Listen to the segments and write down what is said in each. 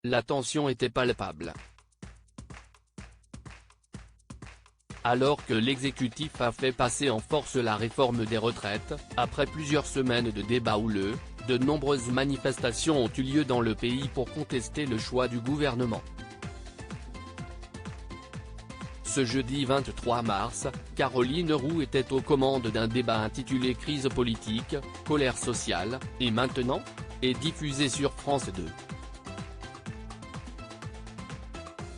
La tension était palpable. Alors que l'exécutif a fait passer en force la réforme des retraites, après plusieurs semaines de débats houleux, de nombreuses manifestations ont eu lieu dans le pays pour contester le choix du gouvernement. Ce jeudi 23 mars, Caroline Roux était aux commandes d'un débat intitulé « Crise politique, colère sociale, et maintenant ?», et diffusé sur France 2.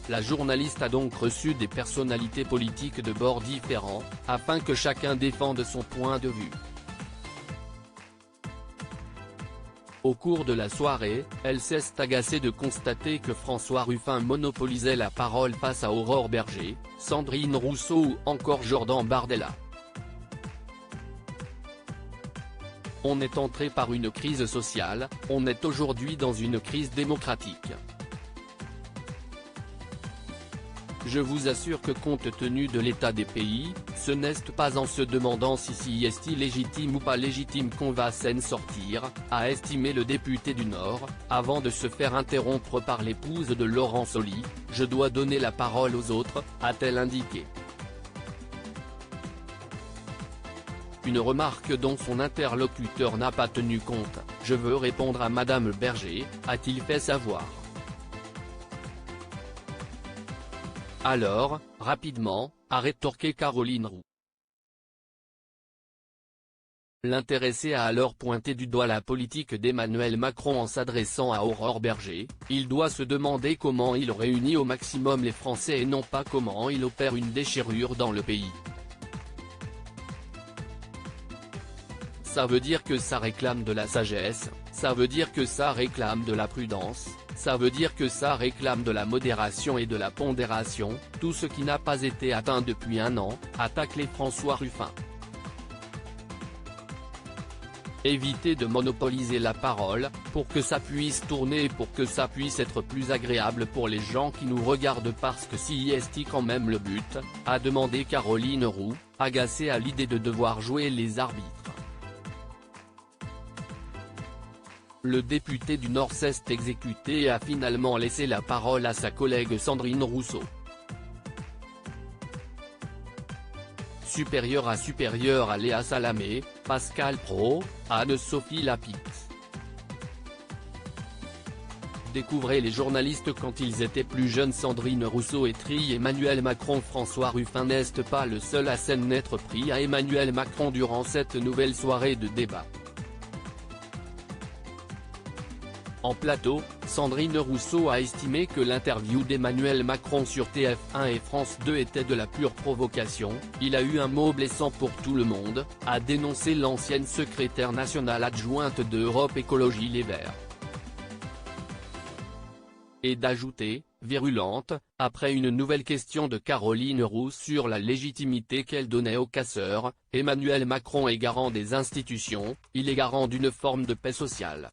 La journaliste a donc reçu des personnalités politiques de bords différents, afin que chacun défende son point de vue. Au cours de la soirée, elle s'est agacée de constater que François Ruffin monopolisait la parole face à Aurore Bergé, Sandrine Rousseau ou encore Jordan Bardella. On est entré par une crise sociale, on est aujourd'hui dans une crise démocratique. Je vous assure que compte tenu de l'état des pays, ce n'est pas en se demandant si est légitime ou pas légitime qu'on va s'en sortir, a estimé le député du Nord, avant de se faire interrompre par l'épouse de Laurent Soli. Je dois donner la parole aux autres, a-t-elle indiqué. Une remarque dont son interlocuteur n'a pas tenu compte. Je veux répondre à Madame Bergé, a-t-il fait savoir. Alors, rapidement, a rétorqué Caroline Roux. L'intéressé a alors pointé du doigt la politique d'Emmanuel Macron en s'adressant à Aurore Bergé. Il doit se demander comment il réunit au maximum les Français et non pas comment il opère une déchirure dans le pays. Ça veut dire que ça réclame de la sagesse, ça veut dire que ça réclame de la prudence, ça veut dire que ça réclame de la modération et de la pondération, tout ce qui n'a pas été atteint depuis un an, attaque les François Ruffin. Évitez de monopoliser la parole, pour que ça puisse tourner et pour que ça puisse être plus agréable pour les gens qui nous regardent parce que si est quand même le but, a demandé Caroline Roux, agacée à l'idée de devoir jouer les arbitres. Le député du Nord s'est exécuté et a finalement laissé la parole à sa collègue Sandrine Rousseau. Supérieur à Léa Salamé, Pascal Praud, Anne-Sophie Lapix. Découvrez les journalistes quand ils étaient plus jeunes. Sandrine Rousseau étrille Emmanuel Macron. François Ruffin n'est pas le seul à s'en être pris à Emmanuel Macron durant cette nouvelle soirée de débat. En plateau, Sandrine Rousseau a estimé que l'interview d'Emmanuel Macron sur TF1 et France 2 était de la pure provocation. Il a eu un mot blessant pour tout le monde, a dénoncé l'ancienne secrétaire nationale adjointe de Europe Écologie Les Verts. Et d'ajouter, virulente, après une nouvelle question de Caroline Roux sur la légitimité qu'elle donnait aux casseurs, Emmanuel Macron est garant des institutions, il est garant d'une forme de paix sociale.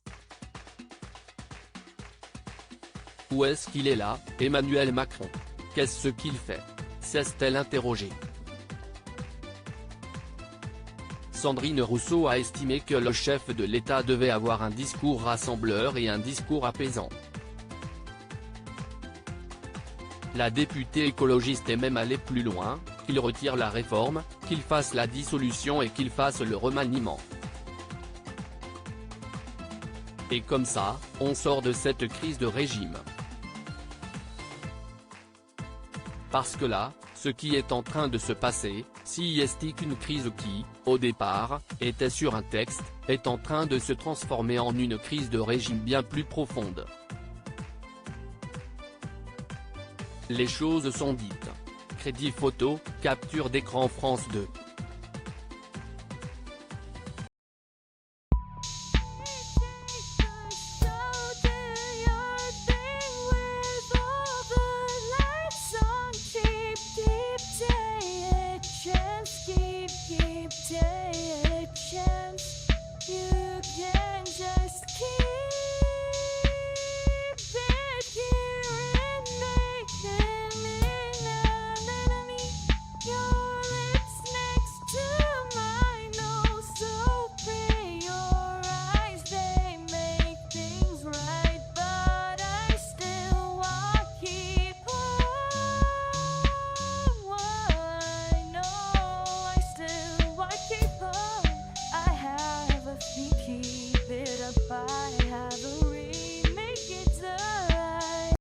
Où est-ce qu'il est là, Emmanuel Macron? Qu'est-ce qu'il fait? S'est-elle interrogée. Sandrine Rousseau a estimé que le chef de l'État devait avoir un discours rassembleur et un discours apaisant. La députée écologiste est même allée plus loin, qu'il retire la réforme, qu'il fasse la dissolution et qu'il fasse le remaniement. Et comme ça, on sort de cette crise de régime. Parce que là, ce qui est en train de se passer, si est qu'une crise qui, au départ, était sur un texte, est en train de se transformer en une crise de régime bien plus profonde. Les choses sont dites. Crédit photo, capture d'écran France 2.